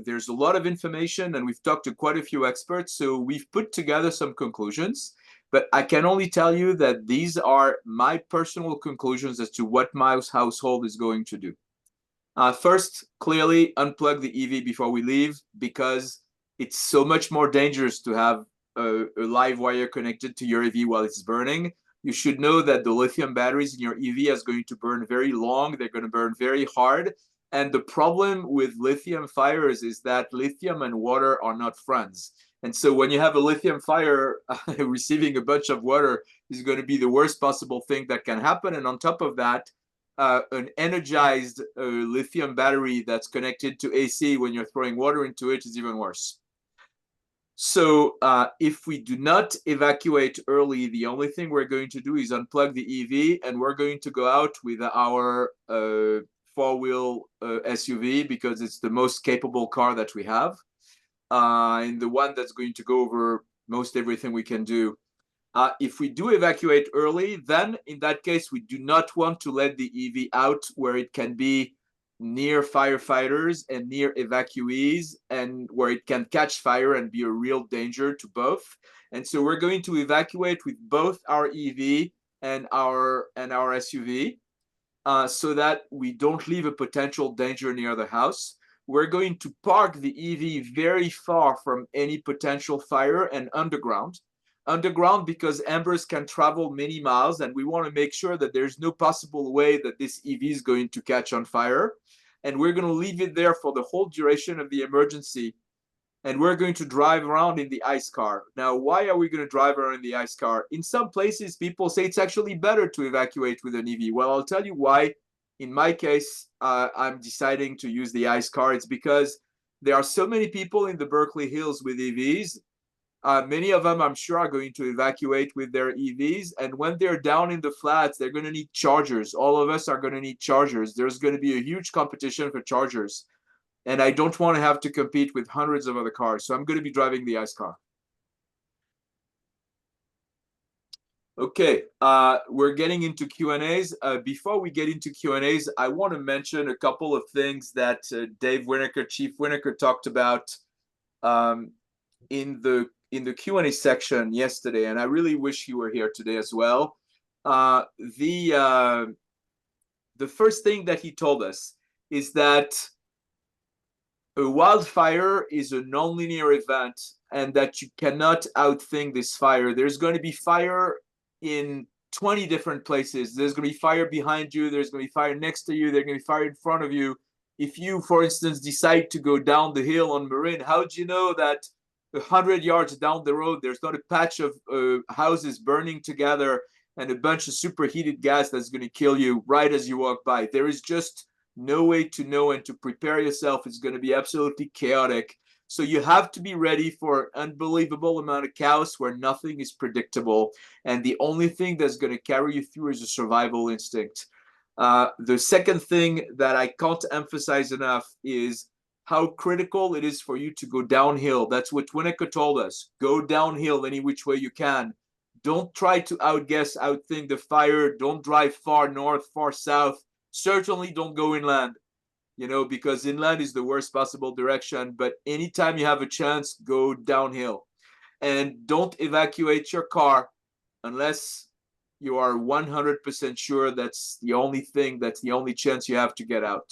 There's a lot of information, and we've talked to quite a few experts, so we've put together some conclusions. But I can only tell you that these are my personal conclusions as to what my household is going to do. First, clearly unplug the EV before we leave because it's so much more dangerous to have a live wire connected to your EV while it's burning. You should know that the lithium batteries in your EV is going to burn very long. They're going to burn very hard. And the problem with lithium fires is that lithium and water are not friends. And so when you have a lithium fire, receiving a bunch of water is going to be the worst possible thing that can happen. And on top of that, an energized lithium battery that's connected to AC when you're throwing water into it is even worse. So if we do not evacuate early, the only thing we're going to do is unplug the EV, and we're going to go out with our four-wheel SUV because it's the most capable car that we have. And the one that's going to go over most everything we can do. If we do evacuate early, then in that case, we do not want to let the EV out where it can be near firefighters and near evacuees and where it can catch fire and be a real danger to both. And so we're going to evacuate with both our EV and our SUV so that we don't leave a potential danger near the house. We're going to park the EV very far from any potential fire and underground. Underground because embers can travel many miles, and we want to make sure that there's no possible way that this EV is going to catch on fire. And we're going to leave it there for the whole duration of the emergency. And we're going to drive around in the ice car. Now, why are we going to drive around in the ice car? In some places, people say it's actually better to evacuate with an EV. Well, I'll tell you why. In my case, I'm deciding to use the ice car. It's because there are so many people in the Berkeley Hills with EVs. Many of them, I'm sure, are going to evacuate with their EVs. And when they're down in the flats, they're going to need chargers. All of us are going to need chargers. There's going to be a huge competition for chargers. And I don't want to have to compete with hundreds of other cars. So I'm going to be driving the ice car. Okay, we're getting into Q&As. Before we get into Q&As, I want to mention a couple of things that Chief Winokur talked about in the Q&A section yesterday, and I really wish he were here today as well. The first thing that he told us is that a wildfire is a nonlinear event, and that you cannot outthink this fire. There's going to be fire in 20 different places. There's going to be fire behind you. There's going to be fire next to you. There's going to be fire in front of you. If you, for instance, decide to go down the hill on Marin, how do you know that 100 yards down the road, there's not a patch of houses burning together and a bunch of superheated gas that's going to kill you right as you walk by? There is just no way to know and to prepare yourself. It's going to be absolutely chaotic. So you have to be ready for an unbelievable amount of chaos where nothing is predictable. And the only thing that's going to carry you through is a survival instinct. The second thing that I can't emphasize enough is how critical it is for you to go downhill. That's what Winokur told us. Go downhill any which way you can. Don't try to outthink the fire. Don't drive far north, far south. Certainly don't go inland, you know, because inland is the worst possible direction. But anytime you have a chance, go downhill. And don't evacuate your car unless you are 100% sure that's the only thing, that's the only chance you have to get out.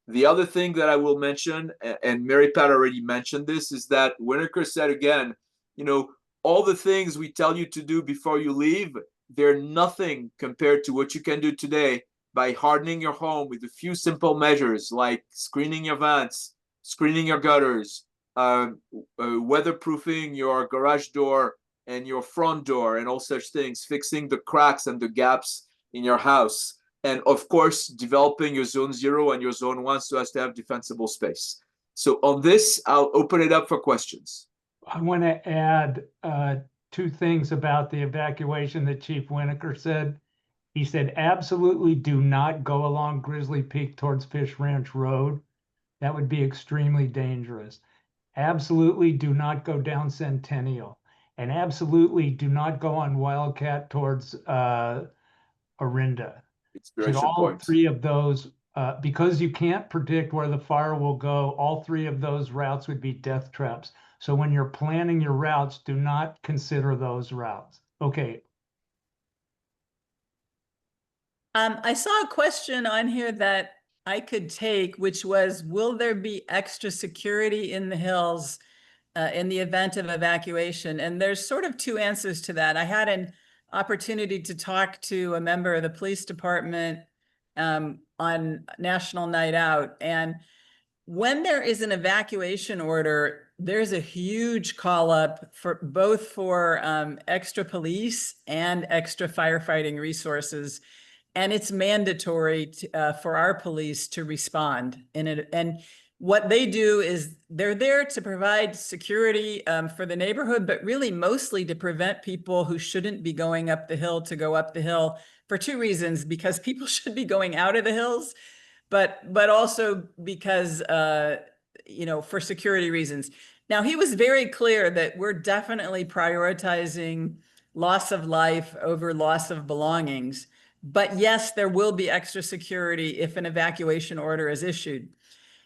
The other thing that I will mention, and Mary Pat already mentioned this, is that Winokur said again, you know, all the things we tell you to do before you leave, they're nothing compared to what you can do today by hardening your home with a few simple measures like screening your vents, screening your gutters, weatherproofing your garage door and your front door and all such things, fixing the cracks and the gaps in your house. And of course, developing your zone 0 and your zone 1 so as to have defensible space. So on this, I'll open it up for questions. I want to add 2 things about the evacuation that Chief Winokur said. He said, absolutely do not go along Grizzly Peak towards Fish Ranch Road. That would be extremely dangerous. Absolutely do not go down Centennial. And absolutely do not go on Wildcat towards Orinda. Inspiration all point. 3 of those, because you can't predict where the fire will go, all 3 of those routes would be death traps. So when you're planning your routes, do not consider those routes. Okay. I saw a question on here that I could take, which was, will there be extra security in the hills in the event of evacuation? And there's sort of 2 answers to that. I had an opportunity to talk to a member of the police department on National Night Out. And when there is an evacuation order, there's a huge call up for both for extra police and extra firefighting resources. And it's mandatory for our police to respond in it. And what they do is they're there to provide security for the neighborhood, but really mostly to prevent people who shouldn't be going up the hill to go up the hill for 2 reasons: because people should be going out of the hills, but also because, you know, for security reasons. Now, he was very clear that we're definitely prioritizing loss of life over loss of belongings. But yes, there will be extra security if an evacuation order is issued.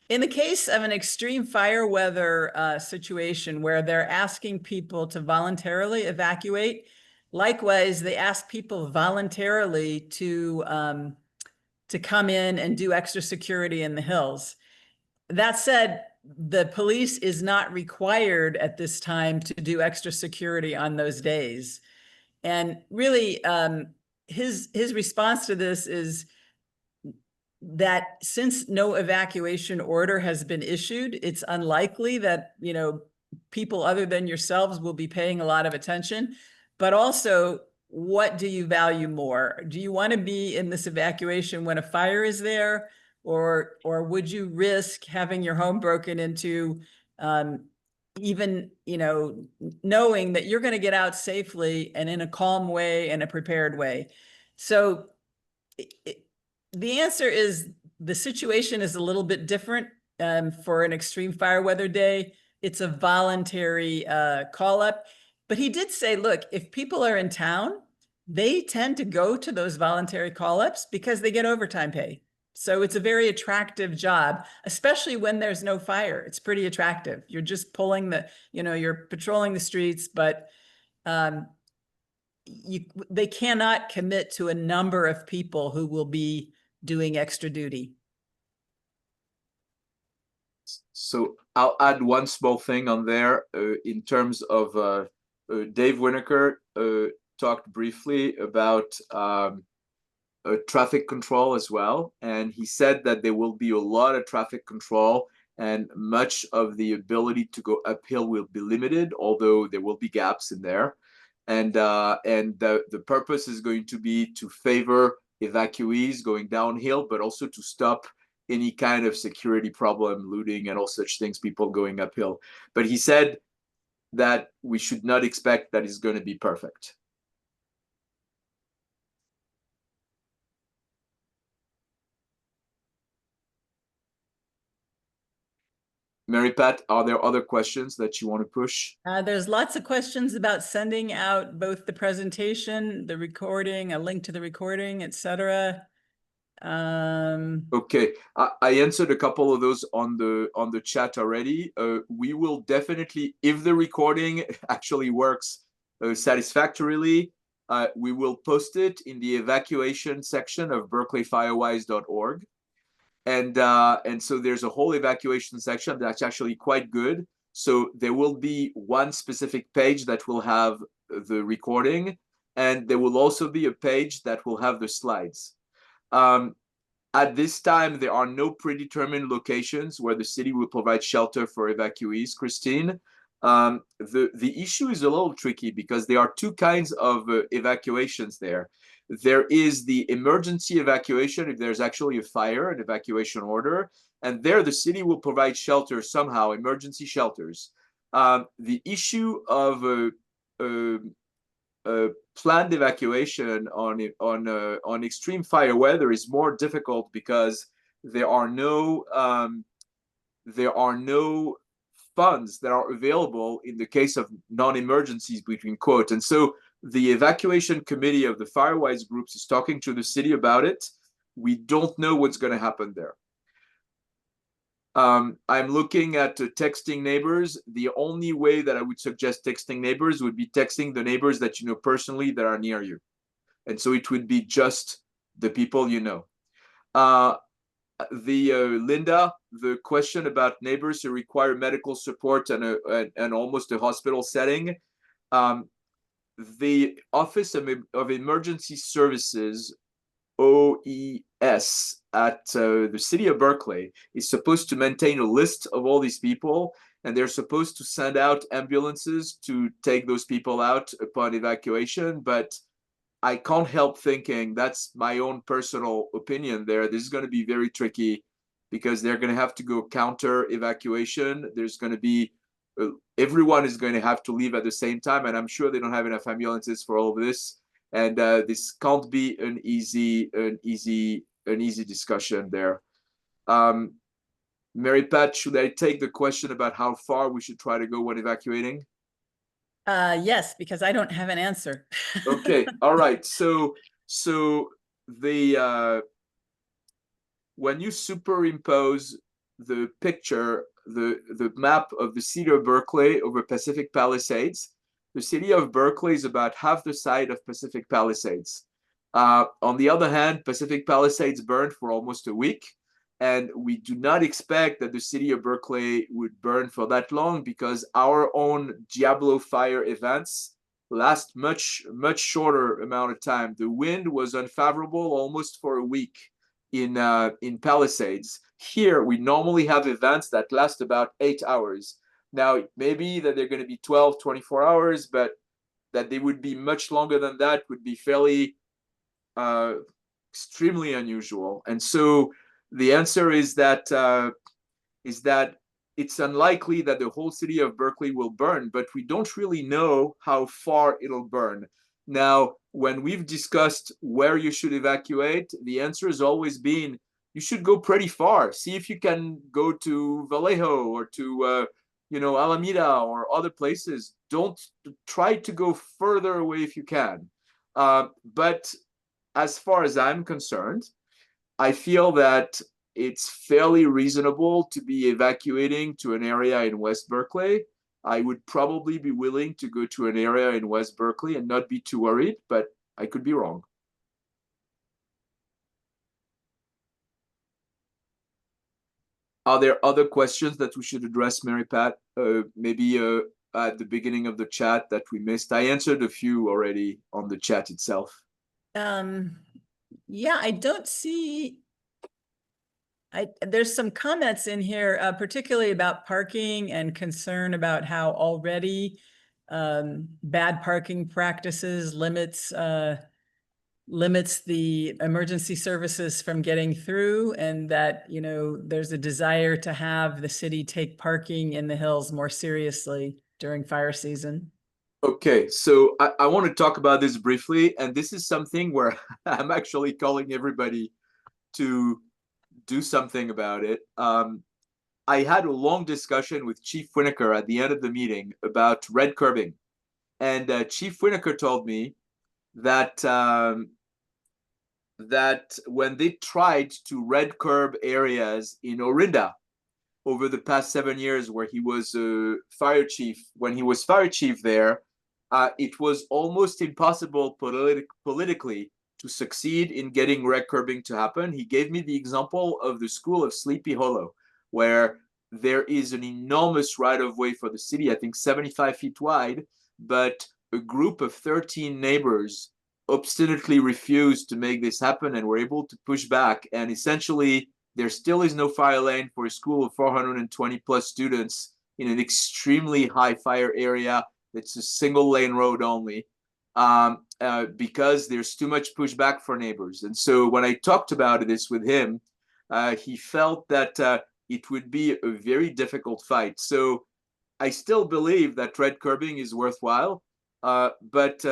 In the case of an extreme fire weather situation where they're asking people to voluntarily evacuate, likewise, they ask people voluntarily to come in and do extra security in the hills. That said, the police is not required at this time to do extra security on those days. And really, his response to this is that since no evacuation order has been issued, it's unlikely that, you know, people other than yourselves will be paying a lot of attention. But also, what do you value more? Do you want to be in this evacuation when a fire is there, or would you risk having your home broken into, even, you know, knowing that you're going to get out safely and in a calm way and a prepared way? So the answer is the situation is a little bit different for an extreme fire weather day. It's a voluntary call up. But he did say, look, if people are in town, they tend to go to those voluntary call ups because they get overtime pay. So it's a very attractive job, especially when there's no fire. It's pretty attractive. You're just pulling the, you know, you're patrolling the streets, but they cannot commit to a number of people who will be doing extra duty. So I'll add one small thing on there in terms of Dave Winokur talked briefly about traffic control as well. And he said that there will be a lot of traffic control and much of the ability to go uphill will be limited, although there will be gaps in there. And the purpose is going to be to favor evacuees going downhill, but also to stop any kind of security problem, looting and all such things, people going uphill. But he said that we should not expect that it's going to be perfect. Mary Pat, are there other questions that you want to push? There's lots of questions about sending out both the presentation, the recording, a link to the recording, etc. Okay, I answered a couple of those on the chat already. We will definitely, if the recording actually works satisfactorily, we will post it in the evacuation section of berkeleyfirewise.org. And so there's a whole evacuation section that's actually quite good. So there will be one specific page that will have the recording, and there will also be a page that will have the slides. At this time, there are no predetermined locations where the city will provide shelter for evacuees, Christine. The issue is a little tricky because there are two kinds of evacuations there. There is the emergency evacuation if there's actually a fire, an evacuation order, and there the city will provide shelter somehow, emergency shelters. The issue of planned evacuation on extreme fire weather is more difficult because there are no funds that are available in the case of non-emergencies, between quote. And so the evacuation committee of the Firewise groups is talking to the city about it. We don't know what's going to happen there. I'm looking at texting neighbors. The only way that I would suggest texting neighbors would be texting the neighbors that you know personally that are near you. And so it would be just the people you know. Linda, the question about neighbors who require medical support and almost a hospital setting. The Office of Emergency Services, OES, at the city of Berkeley is supposed to maintain a list of all these people, and they're supposed to send out ambulances to take those people out upon evacuation. But I can't help thinking, that's my own personal opinion there, this is going to be very tricky because they're going to have to go counter evacuation. There's going to be everyone is going to have to leave at the same time, and I'm sure they don't have enough ambulances for all of this. And this can't be an easy discussion there. Mary Pat, should I take the question about how far we should try to go when evacuating? Yes, because I don't have an answer. Okay, all right. So the when you superimpose the picture, the map of the city of Berkeley over Pacific Palisades, the city of Berkeley is about half the size of Pacific Palisades. On the other hand, Pacific Palisades burned for almost a week, and we do not expect that the city of Berkeley would burn for that long because our own Diablo fire events last much shorter amount of time. The wind was unfavorable almost for a week in Palisades. Here, we normally have events that last about 8 hours. Now, it may be that they're going to be 12, 24 hours, but that they would be much longer than that would be fairly extremely unusual. And so the answer is that it's unlikely that the whole city of Berkeley will burn, but we don't really know how far it'll burn. Now, when we've discussed where you should evacuate, the answer has always been you should go pretty far. See if you can go to Vallejo or to Alameda or other places. Don't try to go further away if you can. But as far as I'm concerned, I feel that it's fairly reasonable to be evacuating to an area in West Berkeley. I would probably be willing to go to an area in West Berkeley and not be too worried, but I could be wrong. Are there other questions that we should address, Mary Pat? Maybe at the beginning of the chat that we missed? I answered a few already on the chat itself. Yeah, I don't see. There's some comments in here, particularly about parking and concern about how already bad parking practices limits the emergency services from getting through, and that, you know, there's a desire to have the city take parking in the hills more seriously during fire season. Okay, so I want to talk about this briefly, and this is something where I'm actually calling everybody to do something about it. I had a long discussion with Chief Winokur at the end of the meeting about red curbing, and Chief Winokur told me that that when they tried to red curb areas in Orinda over the past 7 years, where he was fire chief, when he was fire chief there, it was almost impossible politically to succeed in getting red curbing to happen. He gave me the example of the school of Sleepy Hollow, where there is an enormous right-of-way for the city, I think 75 feet wide, but a group of 13 neighbors obstinately refused to make this happen and were able to push back. And essentially, there still is no fire lane for a school of 420 plus students in an extremely high fire area. It's a single lane road only, because there's too much pushback for neighbors. And so when I talked about this with him, he felt that it would be a very difficult fight. So I still believe that red curbing is worthwhile, but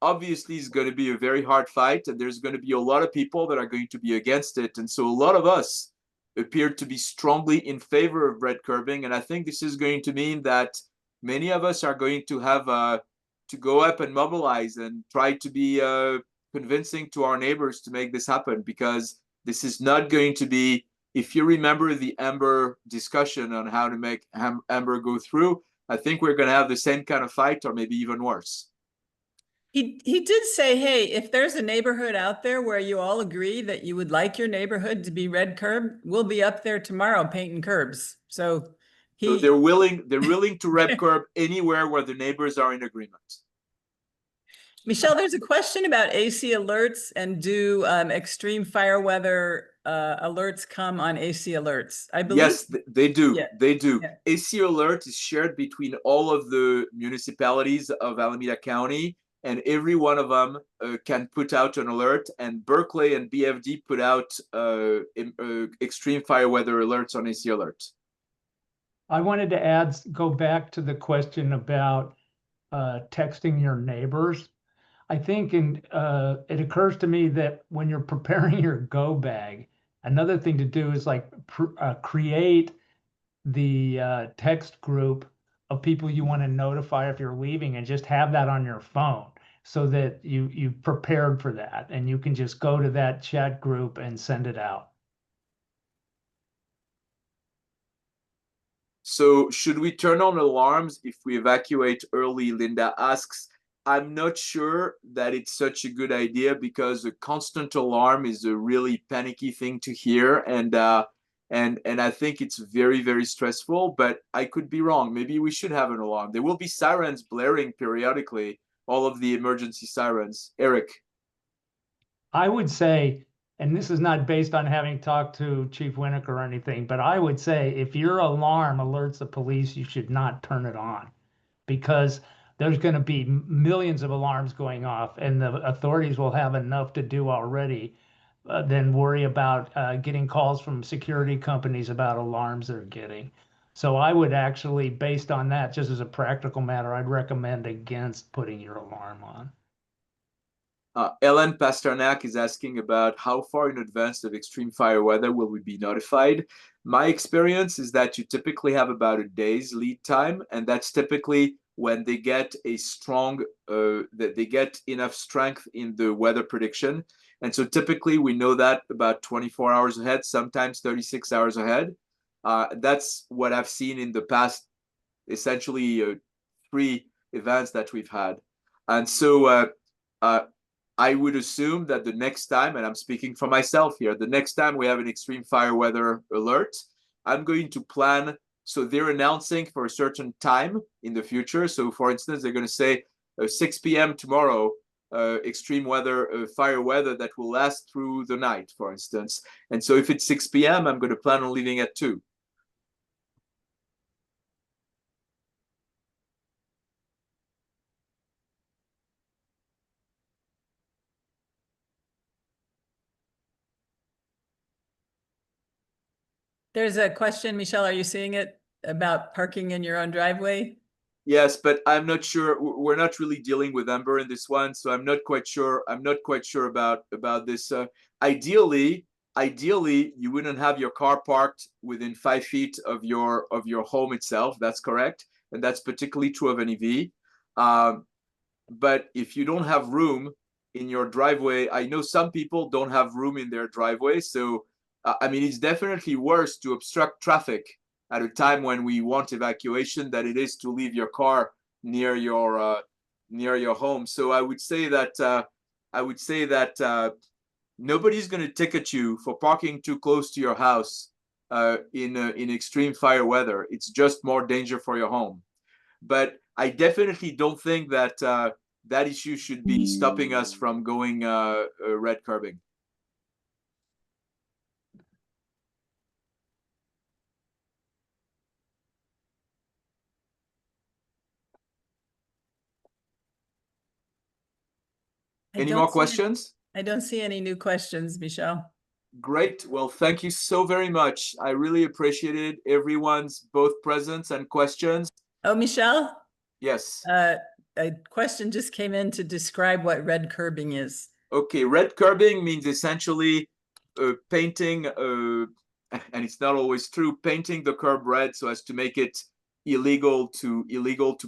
obviously it's going to be a very hard fight, and there's going to be a lot of people that are going to be against it. And so a lot of us appear to be strongly in favor of red curbing. And I think this is going to mean that many of us are going to have to go up and mobilize and try to be convincing to our neighbors to make this happen, because this is not going to be, if you remember the Amber discussion on how to make Amber go through, I think we're going to have the same kind of fight, or maybe even worse. He did say, hey, if there's a neighborhood out there where you all agree that you would like your neighborhood to be red curb, we'll be up there tomorrow painting curbs. So they're willing to red curb anywhere where the neighbors are in agreement. Michelle, there's a question about AC alerts, and do extreme fire weather alerts come on AC alerts? I believe. Yes, they do. Yeah. They do. Yeah. AC alert is shared between all of the municipalities of Alameda County, and every one of them can put out an alert. And Berkeley and BFD put out extreme fire weather alerts on AC alert. I wanted to go back to the question about texting your neighbors. I think it occurs to me that when you're preparing your go bag, another thing to do is like create the text group of people you want to notify if you're leaving, and just have that on your phone so that you've prepared for that, and you can just go to that chat group and send it out. So should we turn on alarms if we evacuate early? Linda asks. I'm not sure that it's such a good idea, because a constant alarm is a really panicky thing to hear, and I think it's very, very stressful. But I could be wrong. Maybe we should have an alarm. There will be sirens blaring periodically, all of the emergency sirens. Eric. I would say, and this is not based on having talked to Chief Winnick or anything, but I would say if your alarm alerts the police, you should not turn it on, because there's going to be millions of alarms going off, and the authorities will have enough to do already than worry about getting calls from security companies about alarms they're getting. So I would actually, based on that, just as a practical matter, I'd recommend against putting your alarm on. Ellen Pasternak is asking about how far in advance of extreme fire weather will we be notified. My experience is that you typically have about a day's lead time, and that's typically when they get a strong, that they get enough strength in the weather prediction. And so typically we know that about 24 hours ahead, sometimes 36 hours ahead. That's what I've seen in the past, essentially 3 events that we've had. And so I would assume that the next time, and I'm speaking for myself here, the next time we have an extreme fire weather alert, I'm going to plan. So they're announcing for a certain time in the future. So for instance, they're going to say 6 p.m. tomorrow, extreme weather, fire weather that will last through the night, for instance. And so if it's 6 p.m., I'm going to plan on leaving at 2. There's a question, Michelle, are you seeing it, about parking in your own driveway? Yes, but I'm not sure. We're not really dealing with Amber in this one, so I'm not quite sure. I'm not quite sure about this. Ideally, you wouldn't have your car parked within 5 feet of your home itself. That's correct, and that's particularly true of an EV. But if you don't have room in your driveway. I know some people don't have room in their driveway, so I mean, it's definitely worse to obstruct traffic at a time when we want evacuation than it is to leave your car near your home. So I would say that nobody's going to ticket you for parking too close to your house in extreme fire weather. It's just more danger for your home. But I definitely don't think that that issue should be stopping us from going red curbing. Any more questions? I don't see any new questions, Michelle. Great. Well, thank you so very much. I really appreciated everyone's both presence and questions. Oh, Michelle? Yes. A question just came in to describe what red curbing is. Okay, red curbing means essentially painting, and it's not always true, painting the curb red so as to make it illegal to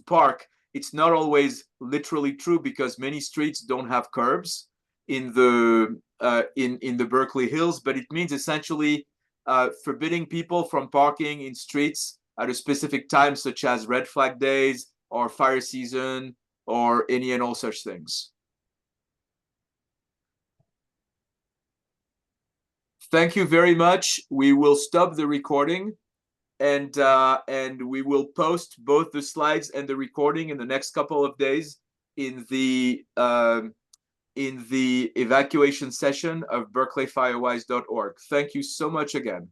park. It's not always literally true because many streets don't have curbs in the Berkeley Hills, but it means essentially forbidding people from parking in streets at a specific time, such as red flag days or fire season or any and all such things. Thank you very much. We will stop the recording, and we will post both the slides and the recording in the next couple of days in the evacuation session of berkeleyfirewise.org. Thank you so much again.